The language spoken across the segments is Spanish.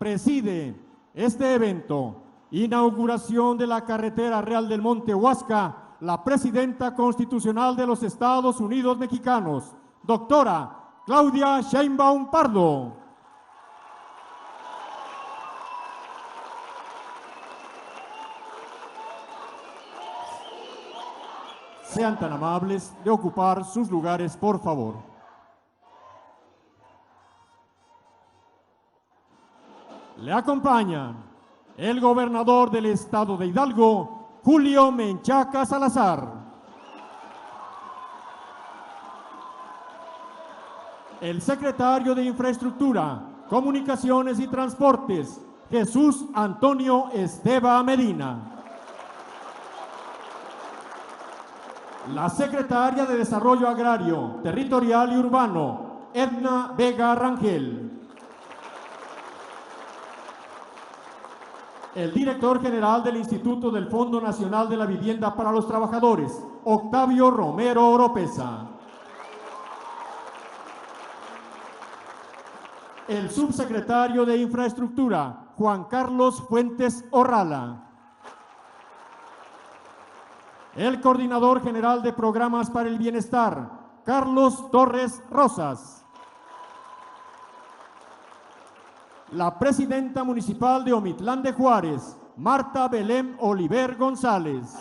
preside este evento, inauguración de la Carretera Real del Monte Huasca, la Presidenta Constitucional de los Estados Unidos Mexicanos, doctora Claudia Sheinbaum Pardo. Sean tan amables de ocupar sus lugares, por favor. Le acompañan el gobernador del estado de Hidalgo, Julio Menchaca Salazar. El secretario de Infraestructura, Comunicaciones y Transportes, Jesús Antonio Esteva Medina. La secretaria de Desarrollo Agrario, Territorial y Urbano, Edna Vega Rangel. El director general del Instituto del Fondo Nacional de la Vivienda para los Trabajadores, Octavio Romero Oropesa. El subsecretario de Infraestructura, Juan Carlos Fuentes Orrala. El coordinador general de Programas para el Bienestar, Carlos Torres Rosas. La presidenta municipal de Omitlán de Juárez, Marta Belén Oliver González.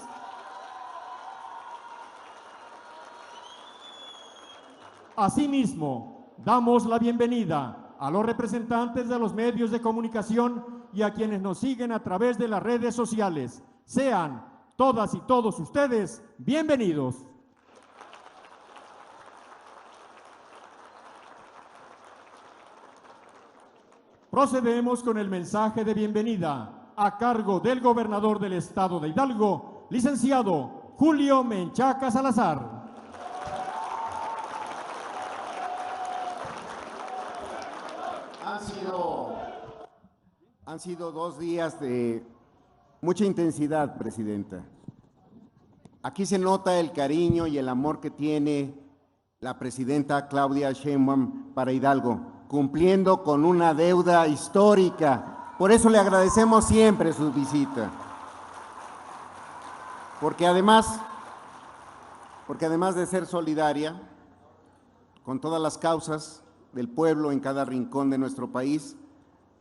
Asimismo, damos la bienvenida a los representantes de los medios de comunicación y a quienes nos siguen a través de las redes sociales. Sean todas y todos ustedes bienvenidos. Procedemos con el mensaje de bienvenida a cargo del gobernador del estado de Hidalgo, licenciado Julio Menchaca Salazar. Han sido 2 días de mucha intensidad, Presidenta. Aquí se nota el cariño y el amor que tiene la Presidenta Claudia Sheinbaum para Hidalgo, cumpliendo con una deuda histórica. Por eso le agradecemos siempre su visita. Porque además de ser solidaria con todas las causas del pueblo en cada rincón de nuestro país,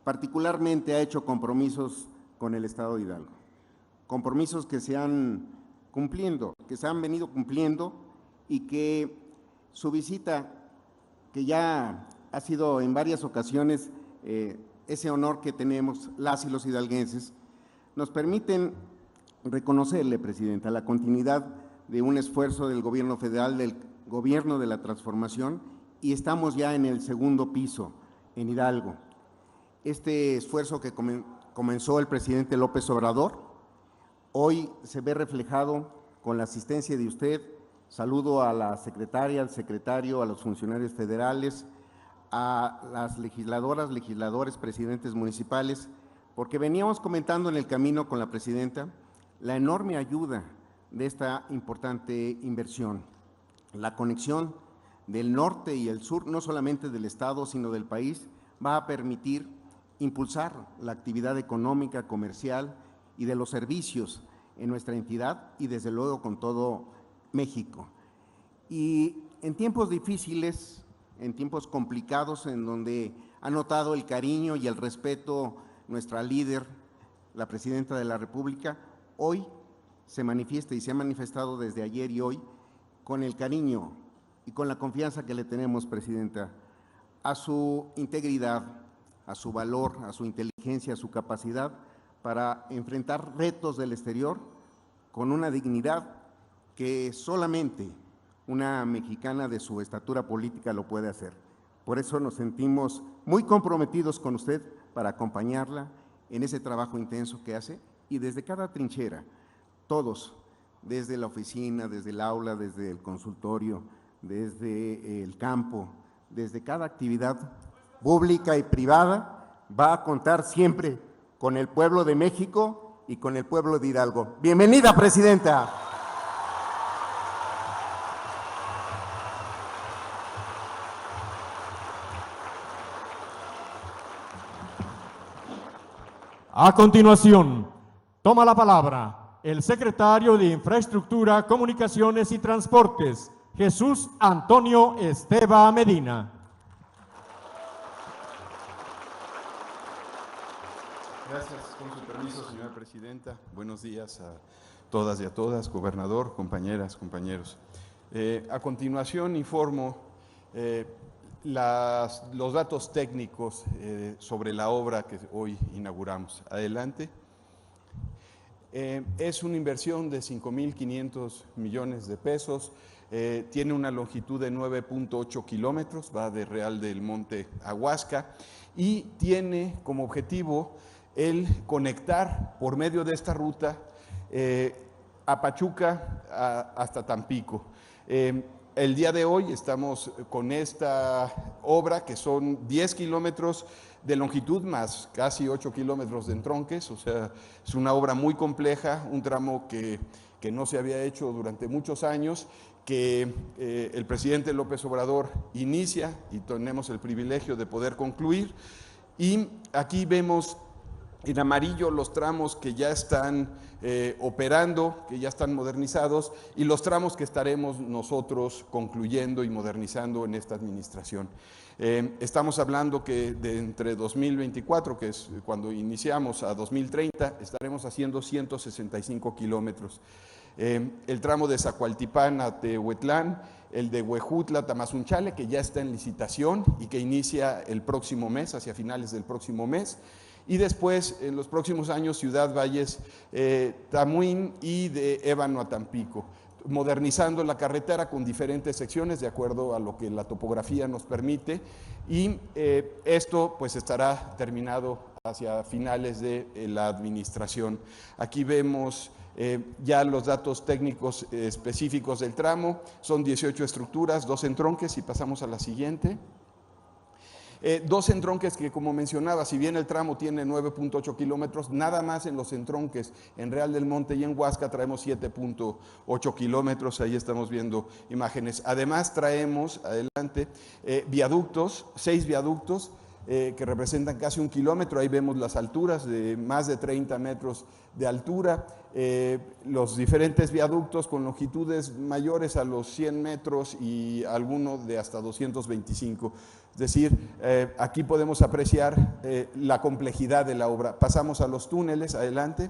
particularmente ha hecho compromisos con el Estado de Hidalgo. Compromisos que se han venido cumpliendo y que su visita, que ya ha sido en varias ocasiones ese honor que tenemos las y los hidalguenses, nos permiten reconocerle, Presidenta, la continuidad de un esfuerzo del gobierno federal, del gobierno de la transformación, y estamos ya en el segundo piso en Hidalgo. Este esfuerzo que comenzó el presidente López Obrador, hoy se ve reflejado con la asistencia de usted. Saludo a la secretaria, al secretario, a los funcionarios federales, a las legisladoras, legisladores, presidentes municipales, porque veníamos comentando en el camino con la presidenta la enorme ayuda de esta importante inversión, la conexión del norte y el sur, no solamente del estado, sino del país, va a permitir impulsar la actividad económica, comercial y de los servicios en nuestra entidad y desde luego con todo México. Y en tiempos difíciles, en tiempos complicados, en donde ha notado el cariño y el respeto nuestra líder, la Presidenta de la República, hoy se manifiesta y se ha manifestado desde ayer y hoy con el cariño y con la confianza que le tenemos, Presidenta, a su integridad, a su valor, a su inteligencia, a su capacidad para enfrentar retos del exterior con una dignidad que solamente una mexicana de su estatura política lo puede hacer. Por eso nos sentimos muy comprometidos con usted para acompañarla en ese trabajo intenso que hace y desde cada trinchera, todos, desde la oficina, desde el aula, desde el consultorio, desde el campo, desde cada actividad pública y privada, va a contar siempre con el pueblo de México y con el pueblo de Hidalgo. Bienvenida, Presidenta. A continuación, toma la palabra el secretario de Infraestructura, Comunicaciones y Transportes, Jesús Antonio Esteva Medina. Gracias, con su permiso, señora presidenta. Buenos días a todas y a todas, gobernador, compañeras, compañeros. A continuación informo los datos técnicos sobre la obra que hoy inauguramos. Adelante. Es una inversión de 5.500 millones de pesos, tiene una longitud de 9.8 kilómetros, va de Real del Monte a Huasca y tiene como objetivo el conectar por medio de esta ruta a Pachuca hasta Tampico. El día de hoy estamos con esta obra que son 10 kilómetros de longitud más casi 8 kilómetros de entronques, o sea, es una obra muy compleja, un tramo que no se había hecho durante muchos años, que el presidente López Obrador inicia y tenemos el privilegio de poder concluir. Y aquí vemos en amarillo los tramos que ya están operando, que ya están modernizados, y los tramos que estaremos nosotros concluyendo y modernizando en esta administración. Estamos hablando que de entre 2024, que es cuando iniciamos, a 2030, estaremos haciendo 165 kilómetros. El tramo de Zacualtipán a Tehuetlán, el de Huejutla a Tamazunchale, que ya está en licitación y que inicia el próximo mes, hacia finales del próximo mes. Y después, en los próximos años, Ciudad Valles, Tamuín y de Ébano a Tampico, modernizando la carretera con diferentes secciones de acuerdo a lo que la topografía nos permite, y esto pues estará terminado hacia finales de la administración. Aquí vemos ya los datos técnicos específicos del tramo, son 18 estructuras, 2 entronques, y pasamos a la siguiente. 2 entronques que, como mencionaba, si bien el tramo tiene 9.8 kilómetros, nada más en los entronques en Real del Monte y en Huasca traemos 7.8 kilómetros, ahí estamos viendo imágenes. Además traemos, adelante, viaductos, 6 viaductos que representan casi 1 kilómetro, ahí vemos las alturas de más de 30 metros de altura, los diferentes viaductos con longitudes mayores a los 100 metros y alguno de hasta 225. Es decir, aquí podemos apreciar la complejidad de la obra. Pasamos a los túneles, adelante.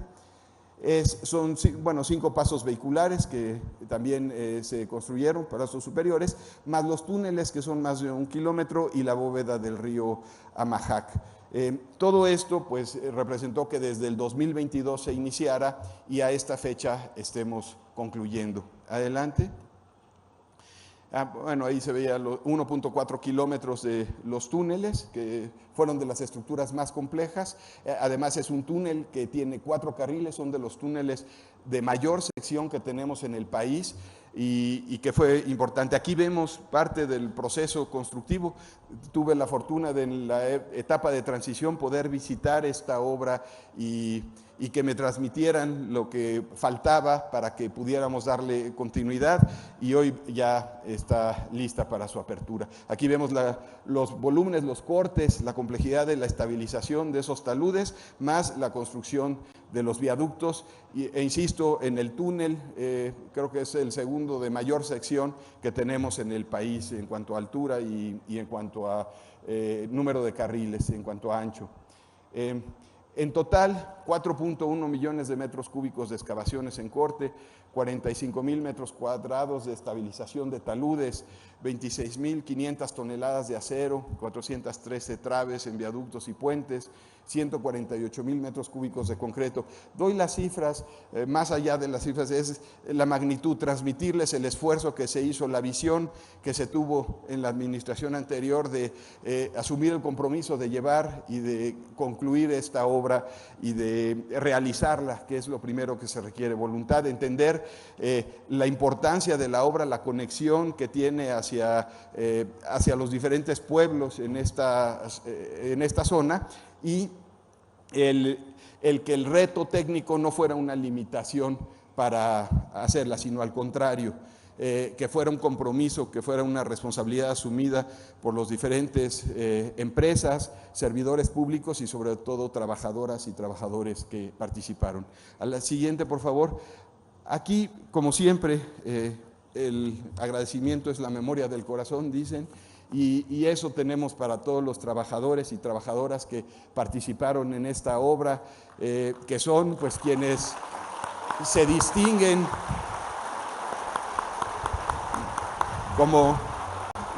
Son 5 pasos vehiculares que también se construyeron, pasos superiores, más los túneles que son más de 1 kilómetro y la bóveda del río Amajac. Todo esto pues representó que desde el 2022 se iniciara y a esta fecha estemos concluyendo. Adelante. Bueno, ahí se veía 1.4 kilómetros de los túneles, que fueron de las estructuras más complejas. Además es un túnel que tiene 4 carriles, son de los túneles de mayor sección que tenemos en el país y que fue importante. Aquí vemos parte del proceso constructivo. Tuve la fortuna de en la etapa de transición poder visitar esta obra y que me transmitieran lo que faltaba para que pudiéramos darle continuidad, y hoy ya está lista para su apertura. Aquí vemos los volúmenes, los cortes, la complejidad de la estabilización de esos taludes, más la construcción de los viaductos, e insisto, en el túnel, creo que es el segundo de mayor sección que tenemos en el país en cuanto a altura y en cuanto a número de carriles, en cuanto a ancho. En total, 4.1 millones de metros cúbicos de excavaciones en corte, 45,000 metros cuadrados de estabilización de taludes, 26.500 toneladas de acero, 413 traves en viaductos y puentes, 148,000 metros cúbicos de concreto. Doy las cifras, más allá de las cifras, es la magnitud, transmitirles el esfuerzo que se hizo, la visión que se tuvo en la administración anterior de asumir el compromiso de llevar y de concluir esta obra y de realizarla, que es lo primero que se requiere, voluntad, entender la importancia de la obra, la conexión que tiene hacia los diferentes pueblos en esta zona, y el que el reto técnico no fuera una limitación para hacerla, sino al contrario. que fuera un compromiso, que fuera una responsabilidad asumida por los diferentes empresas, servidores públicos y sobre todo trabajadoras y trabajadores que participaron. A la siguiente, por favor. Aquí, como siempre, el agradecimiento es la memoria del corazón, dicen, y eso tenemos para todos los trabajadores y trabajadoras que participaron en esta obra, que son pues quienes se distinguen como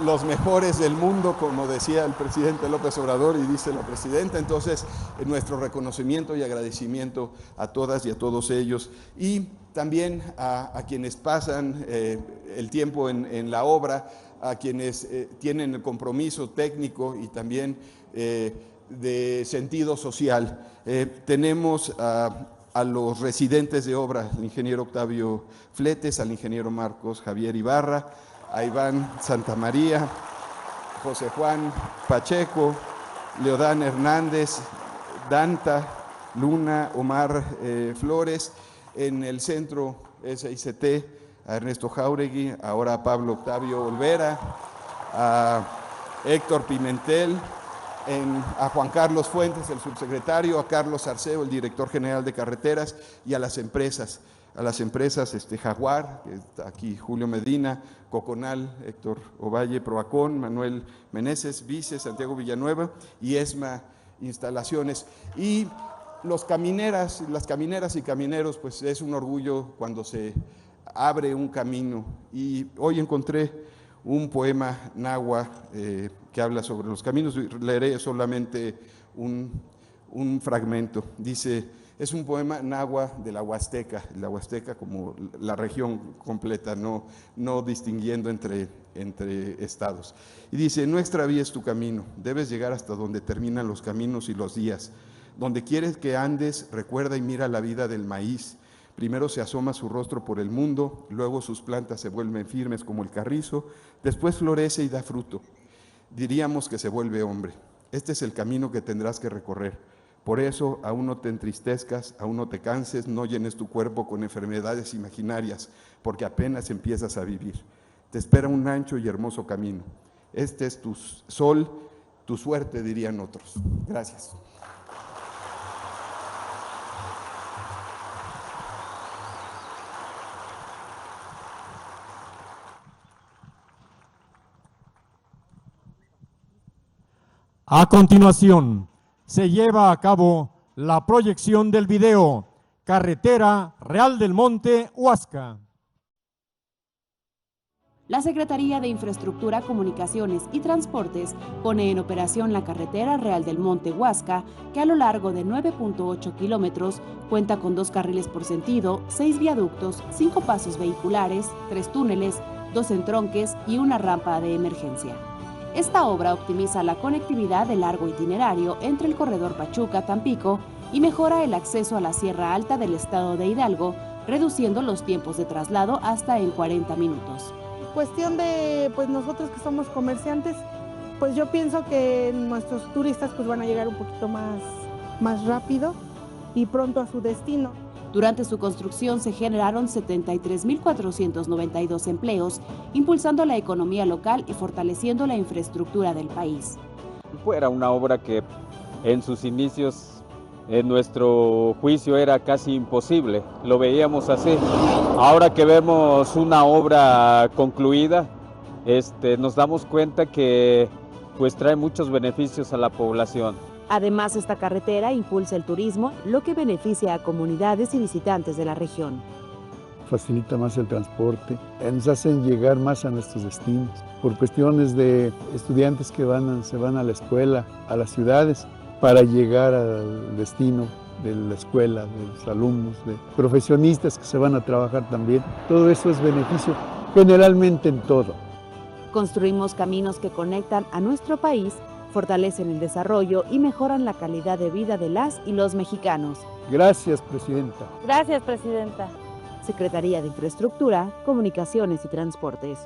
los mejores del mundo, como decía el presidente López Obrador y dice la presidenta. Entonces, nuestro reconocimiento y agradecimiento a todas y a todos ellos, y también a quienes pasan el tiempo en la obra, a quienes tienen el compromiso técnico y también de sentido social. Tenemos a los residentes de obra, al ingeniero Octavio Fletes, al ingeniero Marcos Javier Ibarra, a Iván Santamaría, José Juan Pacheco, Leodán Hernández, Danta, Luna, Omar Flores, en el centro SICT, a Ernesto Jáuregui, ahora a Pablo Octavio Olvera, a Héctor Pimentel, a Juan Carlos Fuentes, el subsecretario, a Carlos Arceo, el director general de carreteras, y a las empresas Jaguar, que está aquí, Julio Medina, Coconal, Héctor Ovalle, Proacón, Manuel Meneses, Vice, Santiago Villanueva y ESMA Instalaciones. Y las camineras y camineros, pues es un orgullo cuando se abre un camino. Y hoy encontré un poema náhua que habla sobre los caminos. Leeré solamente un fragmento. Dice: es un poema náhua de la Huasteca como la región completa, no distinguiendo entre estados. Y dice: no extravíes tu camino, debes llegar hasta donde terminan los caminos y los días. Donde quieres que andes, recuerda y mira la vida del maíz. Primero se asoma su rostro por el mundo, luego sus plantas se vuelven firmes como el carrizo, después florece y da fruto. Diríamos que se vuelve hombre. Este es el camino que tendrás que recorrer. Por eso, aún no te entristezcas, aún no te canses, no llenes tu cuerpo con enfermedades imaginarias, porque apenas empiezas a vivir. Te espera un ancho y hermoso camino. Este es tu sol, tu suerte, dirían otros. Gracias. A continuación, se lleva a cabo la proyección del video Carretera Real del Monte Huasca. La Secretaría de Infraestructura, Comunicaciones y Transportes pone en operación la carretera Real del Monte Huasca, que a lo largo de 9.8 kilómetros cuenta con 2 carriles por sentido, 6 viaductos, 5 pasos vehiculares, 3 túneles, 2 entronques y una rampa de emergencia. Esta obra optimiza la conectividad de largo itinerario entre el corredor Pachuca-Tampico y mejora el acceso a la Sierra Alta del estado de Hidalgo, reduciendo los tiempos de traslado hasta en 40 minutos. Cuestión de nosotros que somos comerciantes, pues yo pienso que nuestros turistas pues van a llegar un poquito más rápido y pronto a su destino. Durante su construcción se generaron 73.492 empleos, impulsando la economía local y fortaleciendo la infraestructura del país. Era una obra que en sus inicios, en nuestro juicio, era casi imposible, lo veíamos así. Ahora que vemos una obra concluida, nos damos cuenta que pues trae muchos beneficios a la población. Además, esta carretera impulsa el turismo, lo que beneficia a comunidades y visitantes de la región. Facilita más el transporte, nos hacen llegar más a nuestros destinos. Por cuestiones de estudiantes que se van a la escuela, a las ciudades, para llegar al destino de la escuela, de los alumnos, de profesionistas que se van a trabajar también. Todo eso es beneficio generalmente en todo. Construimos caminos que conectan a nuestro país, fortalecen el desarrollo y mejoran la calidad de vida de las y los mexicanos. Gracias, Presidenta. Gracias, Presidenta. Secretaría de Infraestructura, Comunicaciones y Transportes.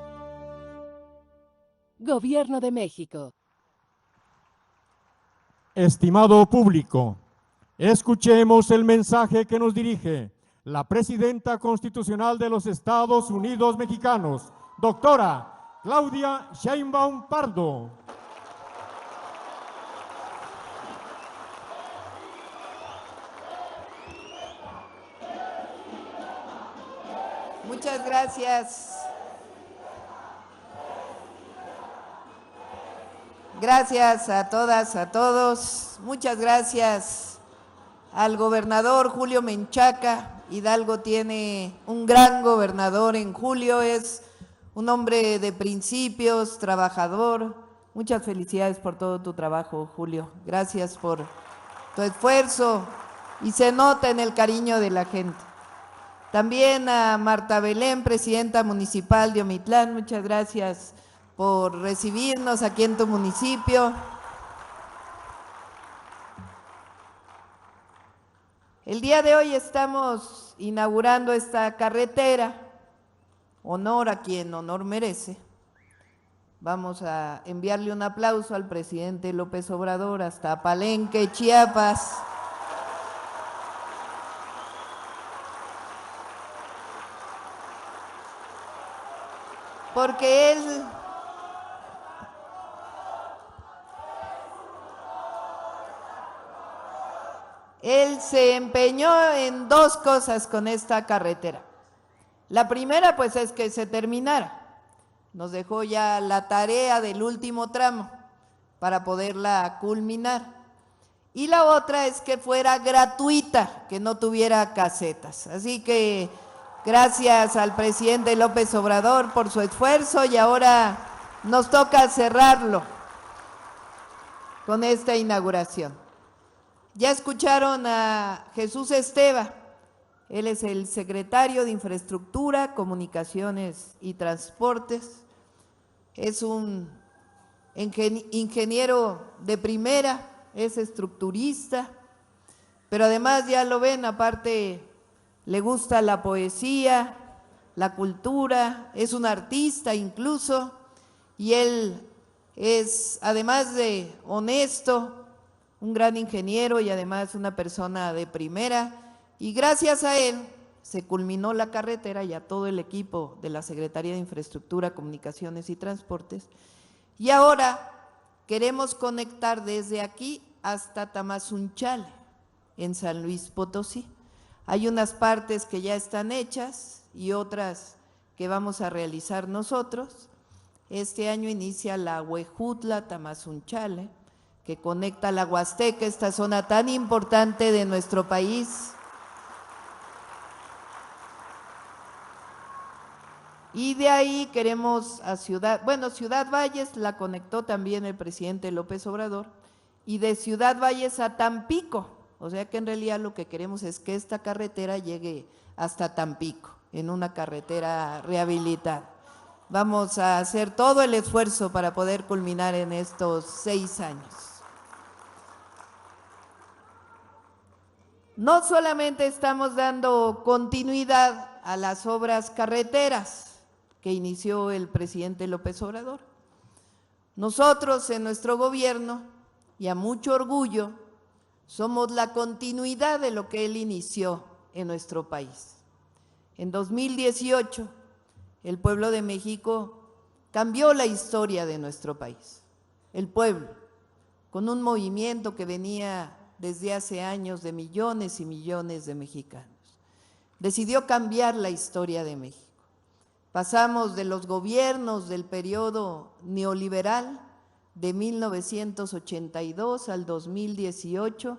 Gobierno de México. Estimado público, escuchemos el mensaje que nos dirige la presidenta constitucional de los Estados Unidos Mexicanos, doctora Claudia Sheinbaum Pardo. Muchas gracias. Gracias a todas, a todos. Muchas gracias al gobernador Julio Menchaca. Hidalgo tiene un gran gobernador en Julio, es un hombre de principios, trabajador. Muchas felicidades por todo tu trabajo, Julio. Gracias por tu esfuerzo y se nota en el cariño de la gente. También a Marta Belén, presidenta municipal de Omitlán, muchas gracias por recibirnos aquí en tu municipio. El día de hoy estamos inaugurando esta carretera, honor a quien honor merece. Vamos a enviarle un aplauso al presidente López Obrador hasta Palenque, Chiapas. Porque él se empeñó en dos cosas con esta carretera. La primera, pues, es que se terminara. Nos dejó ya la tarea del último tramo para poderla culminar. Y la otra es que fuera gratuita, que no tuviera casetas. Así que gracias al presidente López Obrador por su esfuerzo y ahora nos toca cerrarlo con esta inauguración. Ya escucharon a Jesús Esteva, él es el secretario de Infraestructura, Comunicaciones y Transportes. Es un ingeniero de primera, es estructurista, pero además ya lo ven, aparte le gusta la poesía, la cultura, es un artista incluso, y él es, además de honesto, un gran ingeniero y además una persona de primera, y gracias a él se culminó la carretera y a todo el equipo de la Secretaría de Infraestructura, Comunicaciones y Transportes, y ahora queremos conectar desde aquí hasta Tamazunchale, en San Luis Potosí. Hay unas partes que ya están hechas y otras que vamos a realizar nosotros. Este año inicia la Huejutla-Tamazunchale, que conecta la Huasteca, esta zona tan importante de nuestro país. Y de ahí queremos a Ciudad Valles la conectó también el presidente López Obrador, y de Ciudad Valles a Tampico. O sea que en realidad lo que queremos es que esta carretera llegue hasta Tampico, en una carretera rehabilitada. Vamos a hacer todo el esfuerzo para poder culminar en estos 6 años. No solamente estamos dando continuidad a las obras carreteras que inició el presidente López Obrador. Nosotros en nuestro gobierno, y a mucho orgullo, somos la continuidad de lo que él inició en nuestro país. En 2018, el pueblo de México cambió la historia de nuestro país. El pueblo, con un movimiento que venía desde hace años de millones y millones de mexicanos, decidió cambiar la historia de México. Pasamos de los gobiernos del periodo neoliberal de 1982 al 2018,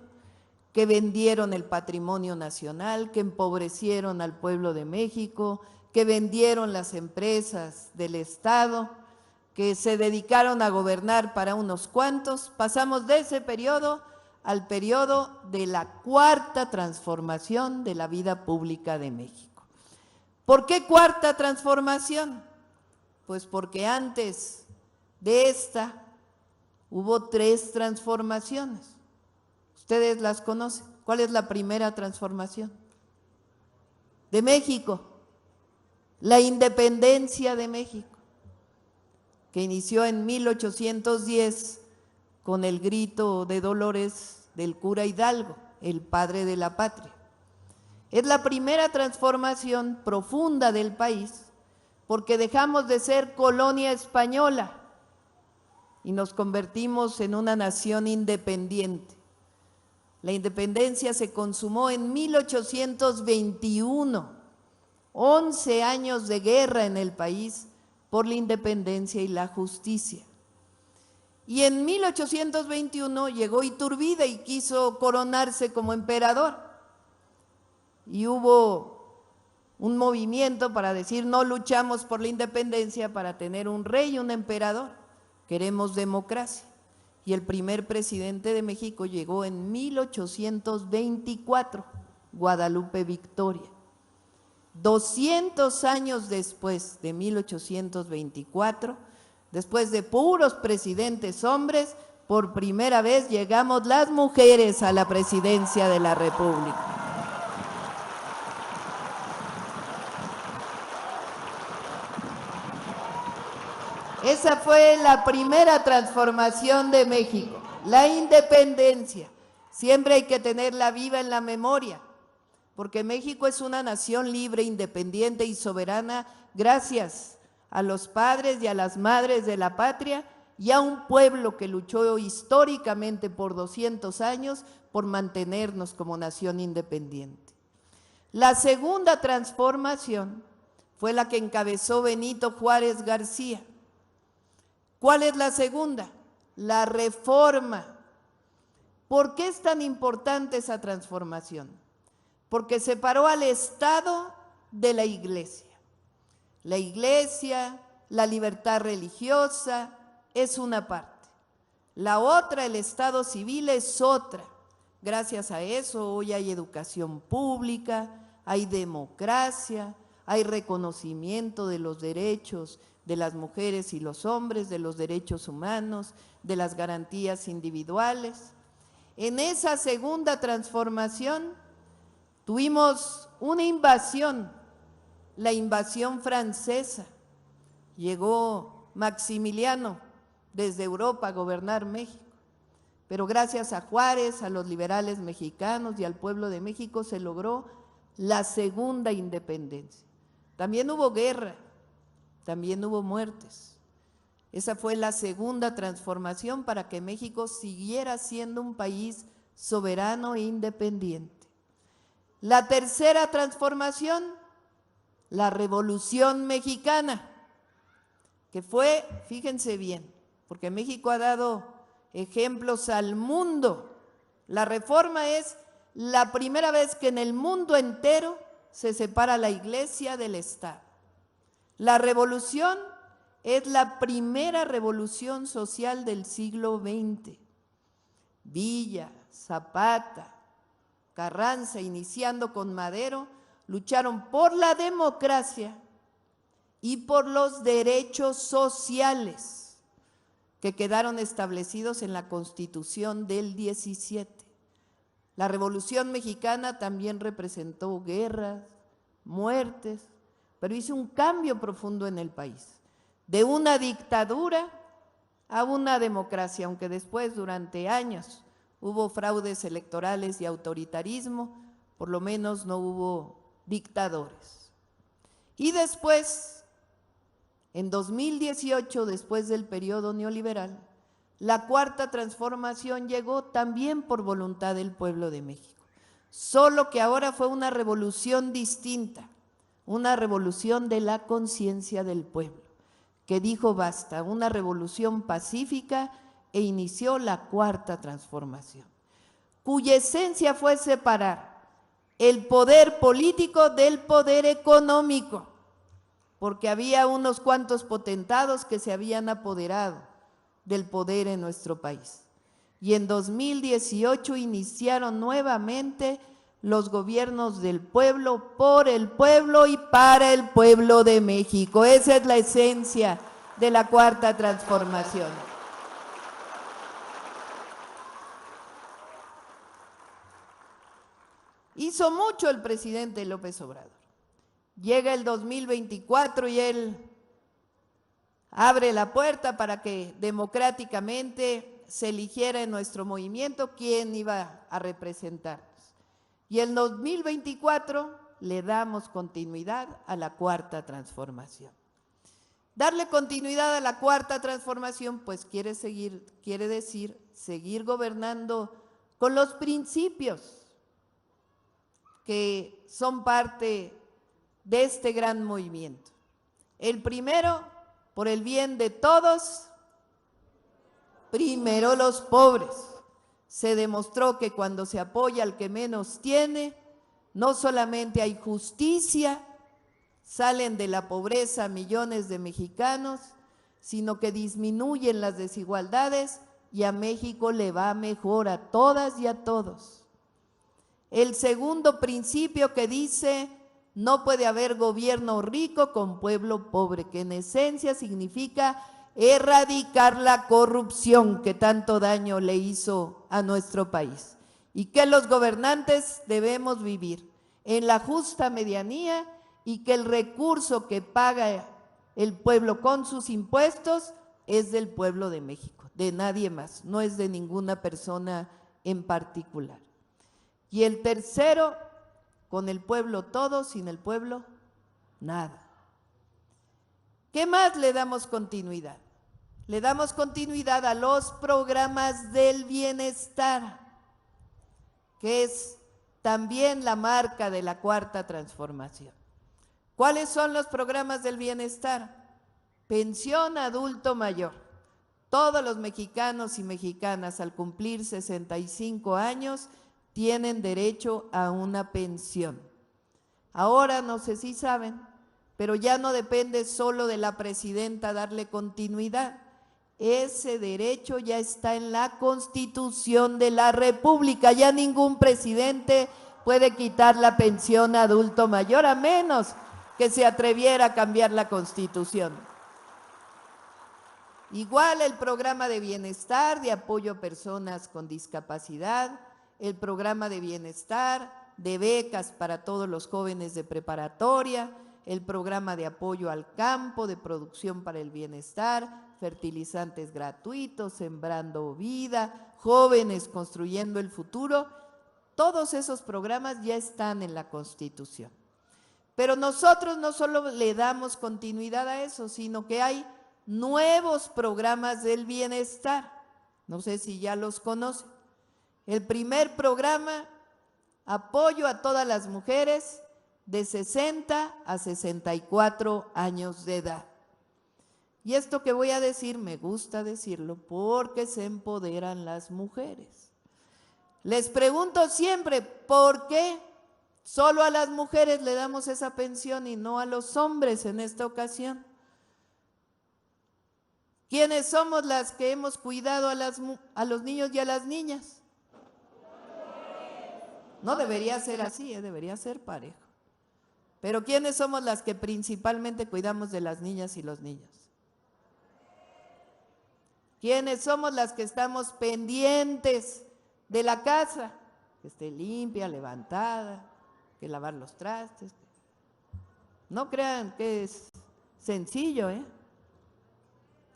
que vendieron el patrimonio nacional, que empobrecieron al pueblo de México, que vendieron las empresas del Estado, que se dedicaron a gobernar para unos cuantos. Pasamos de ese periodo al periodo de la cuarta transformación de la vida pública de México. ¿Por qué cuarta transformación? Pues porque antes de esta hubo 3 transformaciones. Ustedes las conocen. ¿Cuál es la primera transformación? De México, la independencia de México, que inició en 1810 con el grito de Dolores del cura Hidalgo, el padre de la patria. Es la primera transformación profunda del país porque dejamos de ser colonia española y nos convertimos en una nación independiente. La independencia se consumó en 1821, 11 años de guerra en el país por la independencia y la justicia. Y en 1821 llegó Iturbide y quiso coronarse como emperador. Y hubo un movimiento para decir, no luchamos por la independencia para tener un rey y un emperador, queremos democracia. Y el primer presidente de México llegó en 1824, Guadalupe Victoria. 200 años después de 1824, después de puros presidentes hombres, por primera vez llegamos las mujeres a la presidencia de la República. Esa fue la primera transformación de México, la independencia. Siempre hay que tenerla viva en la memoria, porque México es una nación libre, independiente y soberana gracias a los padres y a las madres de la patria y a un pueblo que luchó históricamente por 200 años por mantenernos como nación independiente. La segunda transformación fue la que encabezó Benito Juárez García. ¿Cuál es la segunda? La reforma. ¿Por qué es tan importante esa transformación? Porque separó al Estado de la Iglesia. La Iglesia, la libertad religiosa es una parte. La otra, el Estado civil, es otra. Gracias a eso hoy hay educación pública, hay democracia, hay reconocimiento de los derechos de las mujeres y los hombres, de los derechos humanos, de las garantías individuales. En esa segunda transformación tuvimos una invasión, la invasión francesa. Llegó Maximiliano desde Europa a gobernar México, pero gracias a Juárez, a los liberales mexicanos y al pueblo de México se logró la segunda independencia. También hubo guerra, también hubo muertes. Esa fue la segunda transformación para que México siguiera siendo un país soberano e independiente. La tercera transformación, la Revolución Mexicana, que fue, fíjense bien, porque México ha dado ejemplos al mundo. La reforma es la primera vez que en el mundo entero se separa la Iglesia del Estado. La revolución es la primera revolución social del siglo XX. Villa, Zapata, Carranza, iniciando con Madero, lucharon por la democracia y por los derechos sociales que quedaron establecidos en la Constitución del 17. La Revolución Mexicana también representó guerras, muertes, pero hizo un cambio profundo en el país, de una dictadura a una democracia, aunque después durante años hubo fraudes electorales y autoritarismo, por lo menos no hubo dictadores. Y después, en 2018, después del periodo neoliberal, la cuarta transformación llegó también por voluntad del pueblo de México, solo que ahora fue una revolución distinta, una revolución de la conciencia del pueblo, que dijo basta, una revolución pacífica e inició la cuarta transformación, cuya esencia fue separar el poder político del poder económico, porque había unos cuantos potentados que se habían apoderado del poder en nuestro país. Y en 2018 iniciaron nuevamente los gobiernos del pueblo, por el pueblo y para el pueblo de México. Esa es la esencia de la cuarta transformación. Hizo mucho el presidente López Obrador. Llega el 2024 y él abre la puerta para que democráticamente se eligiera en nuestro movimiento quién iba a representarnos. Y en 2024 le damos continuidad a la Cuarta Transformación. Darle continuidad a la Cuarta Transformación, pues quiere decir seguir gobernando con los principios que son parte de este gran movimiento. El primero, por el bien de todos, primero los pobres. Se demostró que cuando se apoya al que menos tiene, no solamente hay justicia, salen de la pobreza millones de mexicanos, sino que disminuyen las desigualdades y a México le va mejor a todas y a todos. El segundo principio que dice, no puede haber gobierno rico con pueblo pobre, que en esencia significa erradicar la corrupción que tanto daño le hizo a nuestro país y que los gobernantes debemos vivir en la justa medianía y que el recurso que paga el pueblo con sus impuestos es del pueblo de México, de nadie más, no es de ninguna persona en particular. Y el tercero, con el pueblo todo, sin el pueblo nada. ¿Qué más le damos continuidad? Le damos continuidad a los programas del bienestar, que es también la marca de la Cuarta Transformación. ¿Cuáles son los programas del bienestar? Pensión adulto mayor. Todos los mexicanos y mexicanas al cumplir 65 años tienen derecho a una pensión. Ahora, no sé si saben, pero ya no depende solo de la presidenta darle continuidad. Ese derecho ya está en la Constitución de la República. Ya ningún presidente puede quitar la pensión adulto mayor, a menos que se atreviera a cambiar la Constitución. Igual el programa de bienestar, de apoyo a personas con discapacidad, el programa de bienestar, de becas para todos los jóvenes de preparatoria, el programa de apoyo al campo, de producción para el bienestar, fertilizantes gratuitos, sembrando vida, jóvenes construyendo el futuro. Todos esos programas ya están en la Constitución. Pero nosotros no solo le damos continuidad a eso, sino que hay nuevos programas del bienestar. No sé si ya los conocen. El primer programa, apoyo a todas las mujeres de 60 a 64 años de edad. Y esto que voy a decir, me gusta decirlo, porque se empoderan las mujeres. Les pregunto siempre, ¿por qué solo a las mujeres le damos esa pensión y no a los hombres en esta ocasión? ¿Quiénes somos las que hemos cuidado a los niños y a las niñas? No debería ser así, debería ser parejo. Pero ¿quiénes somos las que principalmente cuidamos de las niñas y los niños? ¿Quiénes somos las que estamos pendientes de la casa? Que esté limpia, levantada, que lavar los trastes. No crean que es sencillo,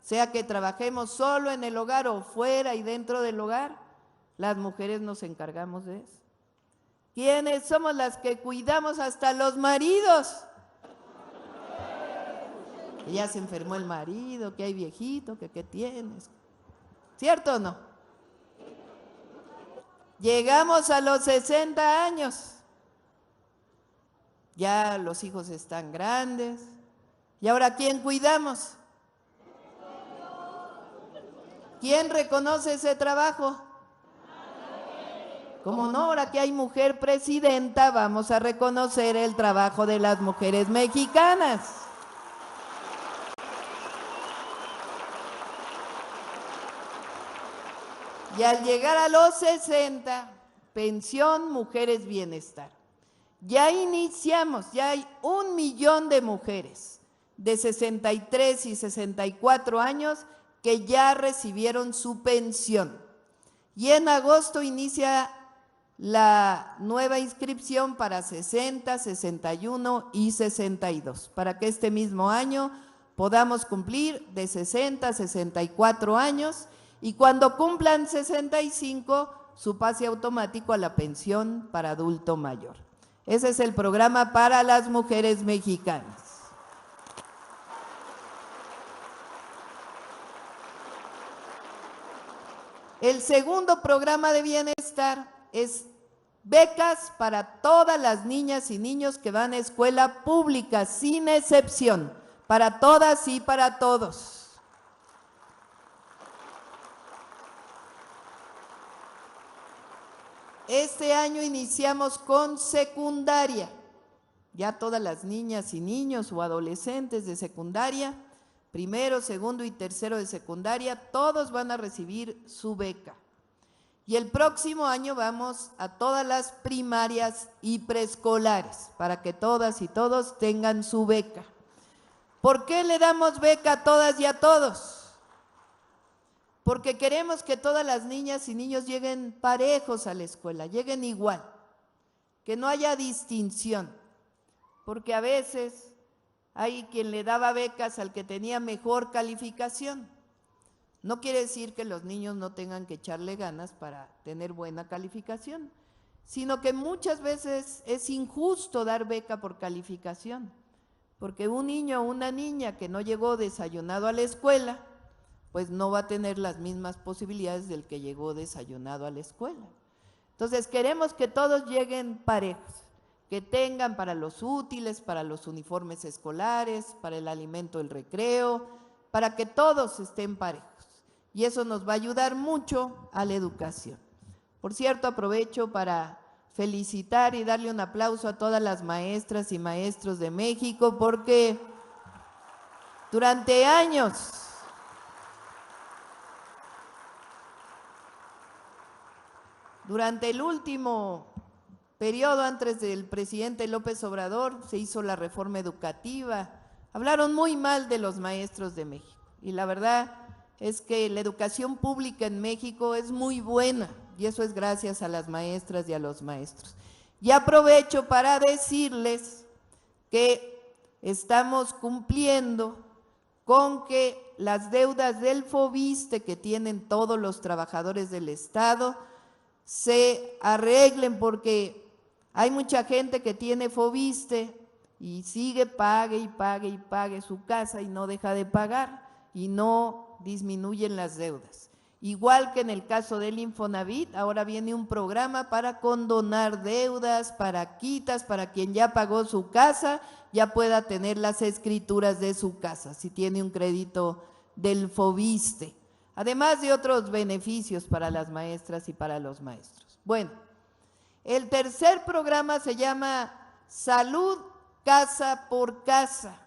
Sea que trabajemos solo en el hogar o fuera y dentro del hogar, las mujeres nos encargamos de eso. ¿Quiénes somos las que cuidamos hasta los maridos? Que ya se enfermó el marido, que hay viejito, que qué tienes. ¿Cierto o no? Llegamos a los 60 años. Ya los hijos están grandes. ¿Y ahora quién cuidamos? ¿Quién reconoce ese trabajo? Como no, ahora que hay mujer presidenta, vamos a reconocer el trabajo de las mujeres mexicanas. Y al llegar a los 60, pensión, mujeres, bienestar. Ya iniciamos, ya hay 1 millón de mujeres de 63 y 64 años que ya recibieron su pensión. Y en agosto inicia la nueva inscripción para 60, 61 y 62, para que este mismo año podamos cumplir de 60 a 64 años y cuando cumplan 65 su pase automático a la pensión para adulto mayor. Ese es el programa para las mujeres mexicanas. El segundo programa de bienestar es becas para todas las niñas y niños que van a escuela pública, sin excepción, para todas y para todos. Este año iniciamos con secundaria. Ya todas las niñas y niños o adolescentes de secundaria, primero, segundo y tercero de secundaria, todos van a recibir su beca. Y el próximo año vamos a todas las primarias y preescolares, para que todas y todos tengan su beca. ¿Por qué le damos beca a todas y a todos? Porque queremos que todas las niñas y niños lleguen parejos a la escuela, lleguen igual, que no haya distinción, porque a veces hay quien le daba becas al que tenía mejor calificación. No quiere decir que los niños no tengan que echarle ganas para tener buena calificación, sino que muchas veces es injusto dar beca por calificación, porque un niño o una niña que no llegó desayunado a la escuela, pues no va a tener las mismas posibilidades del que llegó desayunado a la escuela. Entonces queremos que todos lleguen parejos, que tengan para los útiles, para los uniformes escolares, para el alimento del recreo, para que todos estén parejos. Y eso nos va a ayudar mucho a la educación. Por cierto, aprovecho para felicitar y darle un aplauso a todas las maestras y maestros de México, porque durante años durante el último periodo antes del presidente López Obrador se hizo la reforma educativa. Hablaron muy mal de los maestros de México y la verdad es que la educación pública en México es muy buena y eso es gracias a las maestras y a los maestros. Y aprovecho para decirles que estamos cumpliendo con que las deudas del FOBISSSTE que tienen todos los trabajadores del Estado se arreglen, porque hay mucha gente que tiene FOBISSSTE y sigue pague y pague y pague su casa y no deja de pagar y no disminuyen las deudas. Igual que en el caso del Infonavit, ahora viene un programa para condonar deudas, para quitas, para quien ya pagó su casa, ya pueda tener las escrituras de su casa, si tiene un crédito del FOBISSSTE. Además de otros beneficios para las maestras y para los maestros. Bueno, el tercer programa se llama Salud Casa por Casa.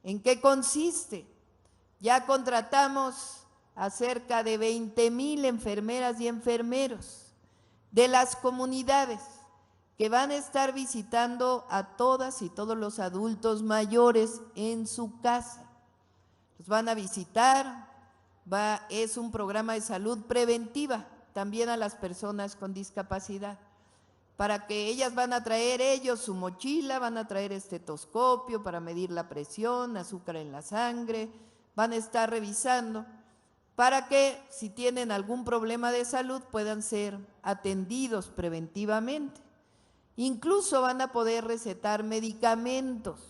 ¿En qué consiste? Ya contratamos a cerca de 20,000 enfermeras y enfermeros de las comunidades que van a estar visitando a todas y todos los adultos mayores en su casa. Los van a visitar. Es un programa de salud preventiva también a las personas con discapacidad, para que ellas van a traer ellos su mochila, van a traer estetoscopio para medir la presión, azúcar en la sangre, van a estar revisando para que si tienen algún problema de salud puedan ser atendidos preventivamente. Incluso van a poder recetar medicamentos.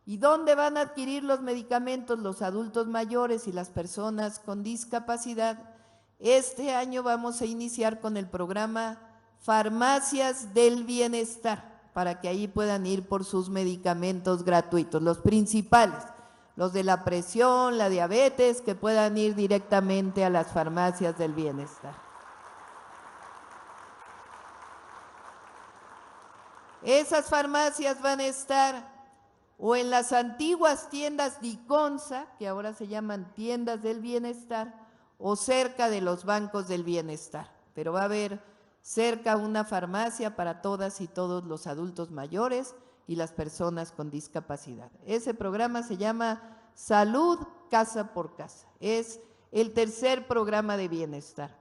¿Y dónde van a adquirir los medicamentos los adultos mayores y las personas con discapacidad? Este año vamos a iniciar con el programa Farmacias del Bienestar, para que ahí puedan ir por sus medicamentos gratuitos, los principales, los de la presión, la diabetes, que puedan ir directamente a las farmacias del bienestar. Esas farmacias van a estar o en las antiguas tiendas Diconsa, que ahora se llaman tiendas del bienestar, o cerca de los bancos del bienestar. Pero va a haber cerca una farmacia para todas y todos los adultos mayores y las personas con discapacidad. Ese programa se llama Salud Casa por Casa. Es el tercer programa de bienestar.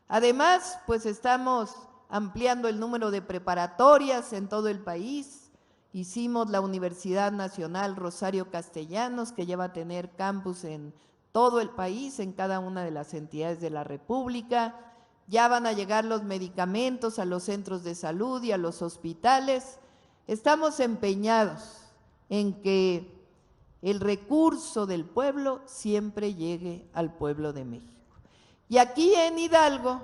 Además, pues estamos ampliando el número de preparatorias en todo el país. Hicimos la Universidad Nacional Rosario Castellanos, que ya va a tener campus en todo el país, en cada una de las entidades de la República. ya van a llegar los medicamentos a los centros de salud y a los hospitales. Estamos empeñados en que el recurso del pueblo siempre llegue al pueblo de México. Y aquí en Hidalgo,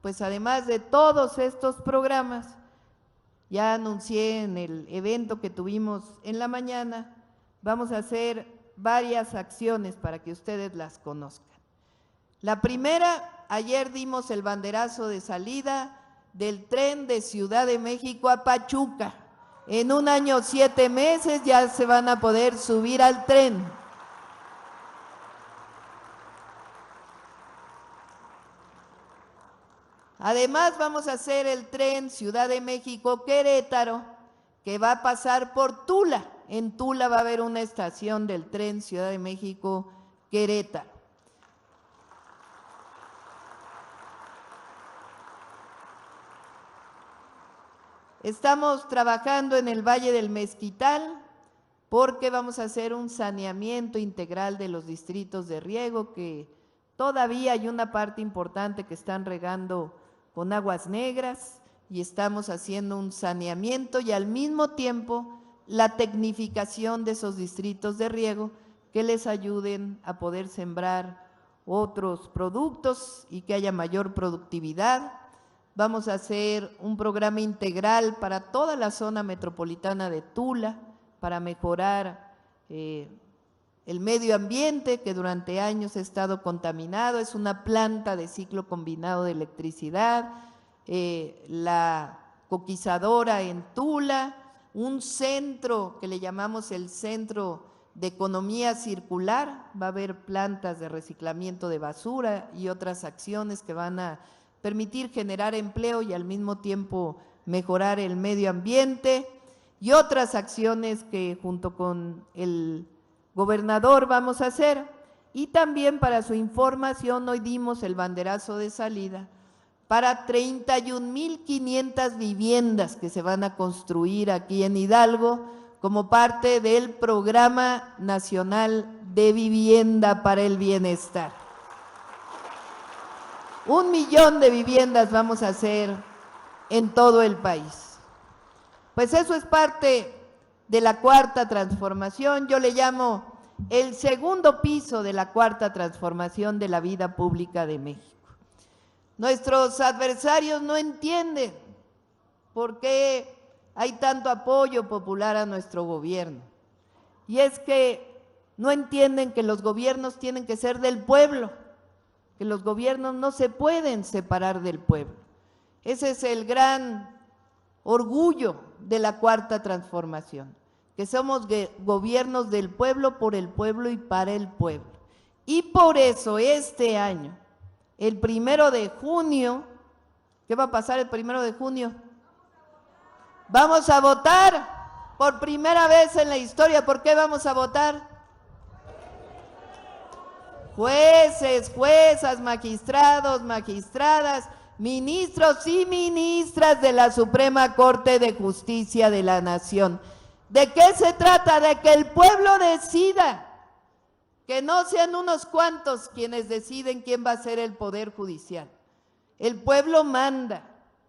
pues además de todos estos programas, ya anuncié en el evento que tuvimos en la mañana, vamos a hacer varias acciones para que ustedes las conozcan. La primera, ayer dimos el banderazo de salida del tren de Ciudad de México a Pachuca. En 1 año 7 meses ya se van a poder subir al tren. Además vamos a hacer el tren Ciudad de México-Querétaro, que va a pasar por Tula. En Tula va a haber una estación del tren Ciudad de México-Querétaro. Estamos trabajando en el Valle del Mezquital porque vamos a hacer un saneamiento integral de los distritos de riego, que todavía hay una parte importante que están regando con aguas negras, y estamos haciendo un saneamiento y al mismo tiempo la tecnificación de esos distritos de riego que les ayuden a poder sembrar otros productos y que haya mayor productividad. Vamos a hacer un programa integral para toda la zona metropolitana de Tula para mejorar el medio ambiente, que durante años ha estado contaminado. Es una planta de ciclo combinado de electricidad, la coquizadora en Tula, un centro que le llamamos el Centro de Economía Circular. Va a haber plantas de reciclamiento de basura y otras acciones que van a permitir generar empleo y al mismo tiempo mejorar el medio ambiente, y otras acciones que junto con el gobernador vamos a hacer. Y también, para su información, hoy dimos el banderazo de salida para 31,500 viviendas que se van a construir aquí en Hidalgo como parte del Programa Nacional de Vivienda para el Bienestar. 1 millón de viviendas vamos a hacer en todo el país. Pues eso es parte de la cuarta transformación. Yo le llamo el segundo piso de la cuarta transformación de la vida pública de México. Nuestros adversarios no entienden por qué hay tanto apoyo popular a nuestro gobierno. Y es que no entienden que los gobiernos tienen que ser del pueblo, que los gobiernos no se pueden separar del pueblo. Ese es el gran orgullo de la cuarta transformación, que somos gobiernos del pueblo, por el pueblo y para el pueblo. Y por eso este año, el 1 de junio, ¿qué va a pasar el 1 de junio? Vamos a votar por primera vez en la historia. ¿Por qué vamos a votar? Jueces, juezas, magistrados, magistradas, ministros y ministras de la Suprema Corte de Justicia de la Nación. ¿De qué se trata? De que el pueblo decida, que no sean unos cuantos quienes deciden quién va a ser el Poder Judicial. El pueblo manda,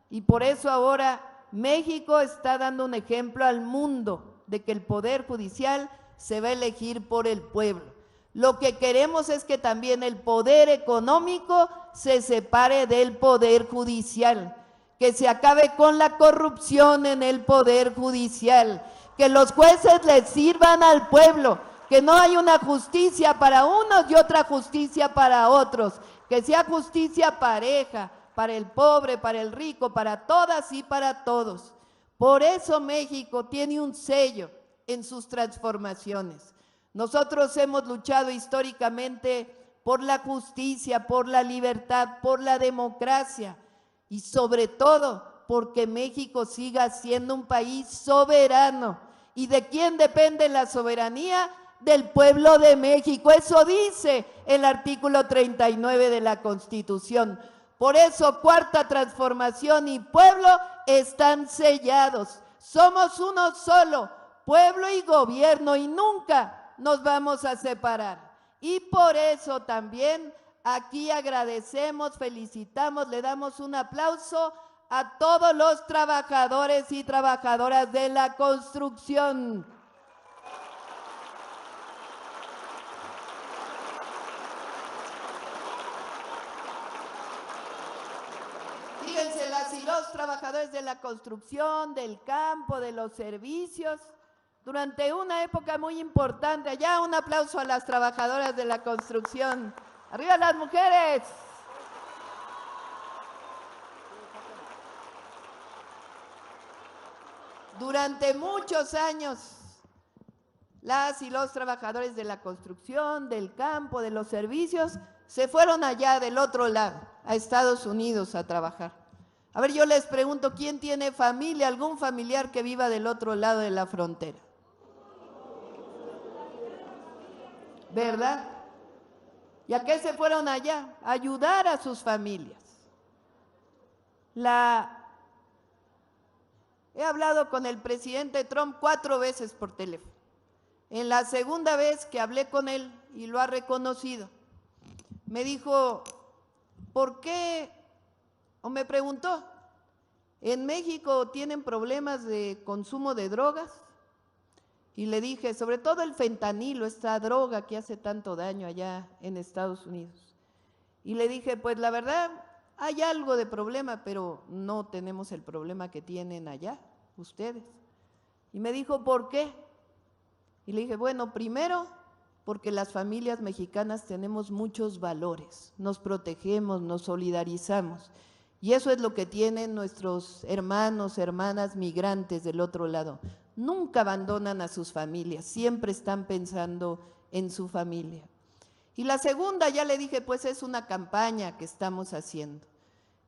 y por eso ahora México está dando un ejemplo al mundo de que el Poder Judicial se va a elegir por el pueblo. Lo que queremos es que también el poder económico se separe del poder judicial, que se acabe con la corrupción en el poder judicial, que los jueces les sirvan al pueblo, que no hay una justicia para unos y otra justicia para otros, que sea justicia pareja, para el pobre, para el rico, para todas y para todos. Por eso México tiene un sello en sus transformaciones. Nosotros hemos luchado históricamente por la justicia, por la libertad, por la democracia y sobre todo porque México siga siendo un país soberano. ¿Y de quién depende la soberanía? Del pueblo de México. Eso dice el artículo 39 de la Constitución. Por eso cuarta transformación y pueblo están sellados. Somos uno solo, pueblo y gobierno, y nunca nos vamos a separar. Y por eso también aquí agradecemos, felicitamos, le damos un aplauso a todos los trabajadores y trabajadoras de la construcción. Fíjense, las y los trabajadores de la construcción, del campo, de los servicios, durante una época muy importante. Allá un aplauso a las trabajadoras de la construcción. ¡Arriba las mujeres! Durante muchos años, las y los trabajadores de la construcción, del campo, de los servicios, se fueron allá del otro lado, a Estados Unidos a trabajar. A ver, yo les pregunto, ¿quién tiene familia, algún familiar que viva del otro lado de la frontera? ¿Verdad? ¿Y a qué se fueron allá? A ayudar a sus familias. He hablado con el presidente Trump 4 veces por teléfono. En la segunda vez que hablé con él, y lo ha reconocido, me dijo, ¿por qué? O me preguntó, ¿en México tienen problemas de consumo de drogas? Y le dije, sobre todo el fentanilo, esta droga que hace tanto daño allá en Estados Unidos. Y le dije, pues la verdad, hay algo de problema, pero no tenemos el problema que tienen allá, ustedes. Y me dijo, ¿por qué? Y le dije, bueno, primero, porque las familias mexicanas tenemos muchos valores, nos protegemos, nos solidarizamos. Y eso es lo que tienen nuestros hermanos, hermanas migrantes del otro lado. Nunca abandonan a sus familias, siempre están pensando en su familia. Y la segunda, ya le dije, pues es una campaña que estamos haciendo.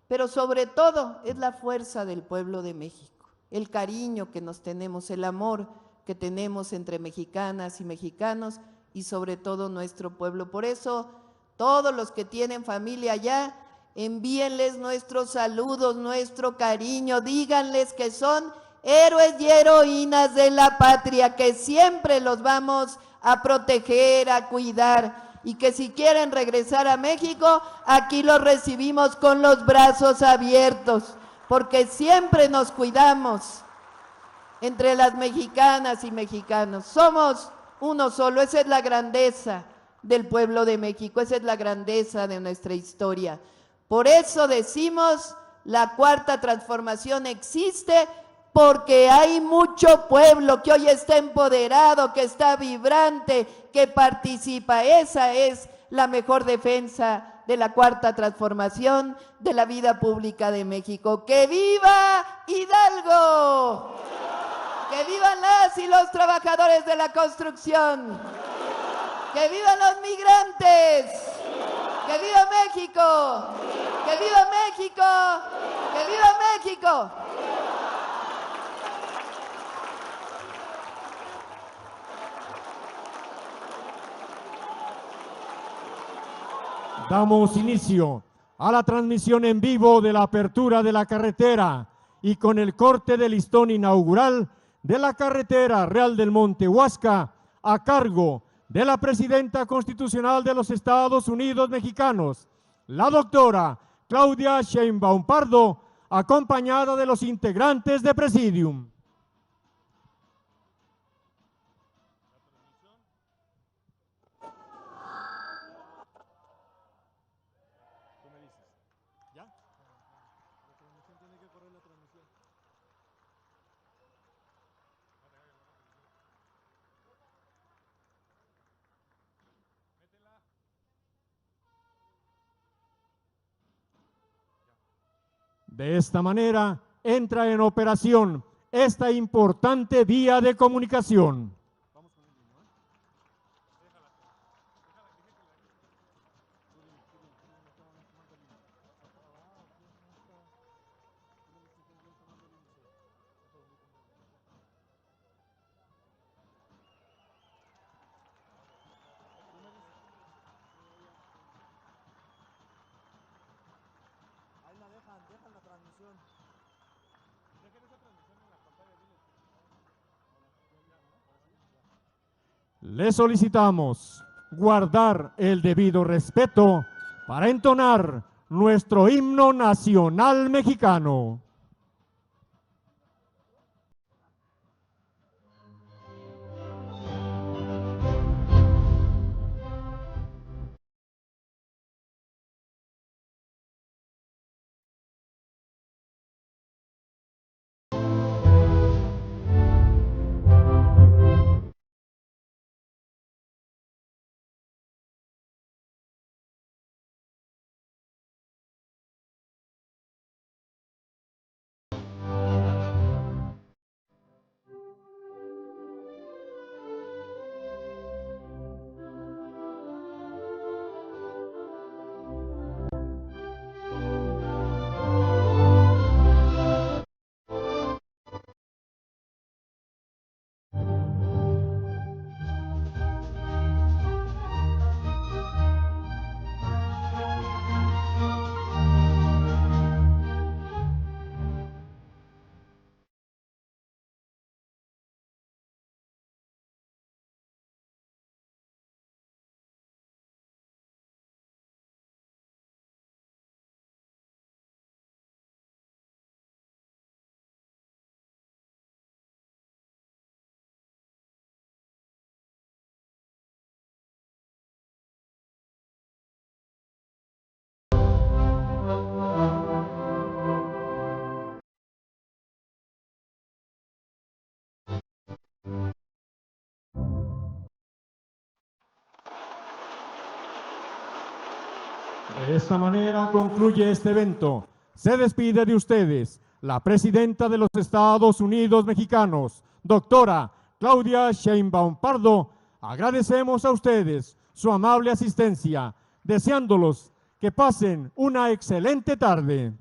Pero sobre todo es la fuerza del pueblo de México, el cariño que nos tenemos, el amor que tenemos entre mexicanas y mexicanos y sobre todo nuestro pueblo. Por eso, todos los que tienen familia allá, envíenles nuestros saludos, nuestro cariño, díganles que son héroes y heroínas de la patria, que siempre los vamos a proteger, a cuidar, y que si quieren regresar a México, aquí los recibimos con los brazos abiertos, porque siempre nos cuidamos entre las mexicanas y mexicanos. Somos uno solo, esa es la grandeza del pueblo de México, esa es la grandeza de nuestra historia. Por eso decimos, la Cuarta Transformación existe, porque hay mucho pueblo que hoy está empoderado, que está vibrante, que participa. Esa es la mejor defensa de la Cuarta Transformación de la vida pública de México. ¡Que viva Hidalgo! ¡Que vivan las y los trabajadores de la construcción! ¡Que vivan los migrantes! ¡Que viva México! ¡Que viva México! ¡Que viva México! Damos inicio a la transmisión en vivo de la apertura de la carretera y con el corte del listón inaugural de la carretera Real del Monte Huasca a cargo de la Presidenta Constitucional de los Estados Unidos Mexicanos, la doctora Claudia Sheinbaum Pardo, acompañada de los integrantes de Presidium. De esta manera entra en operación esta importante vía de comunicación. Le solicitamos guardar el debido respeto para entonar nuestro himno nacional mexicano. De esta manera concluye este evento. Se despide de ustedes la presidenta de los Estados Unidos mexicanos, doctora Claudia Sheinbaum Pardo. Agradecemos a ustedes su amable asistencia, deseándolos que pasen una excelente tarde.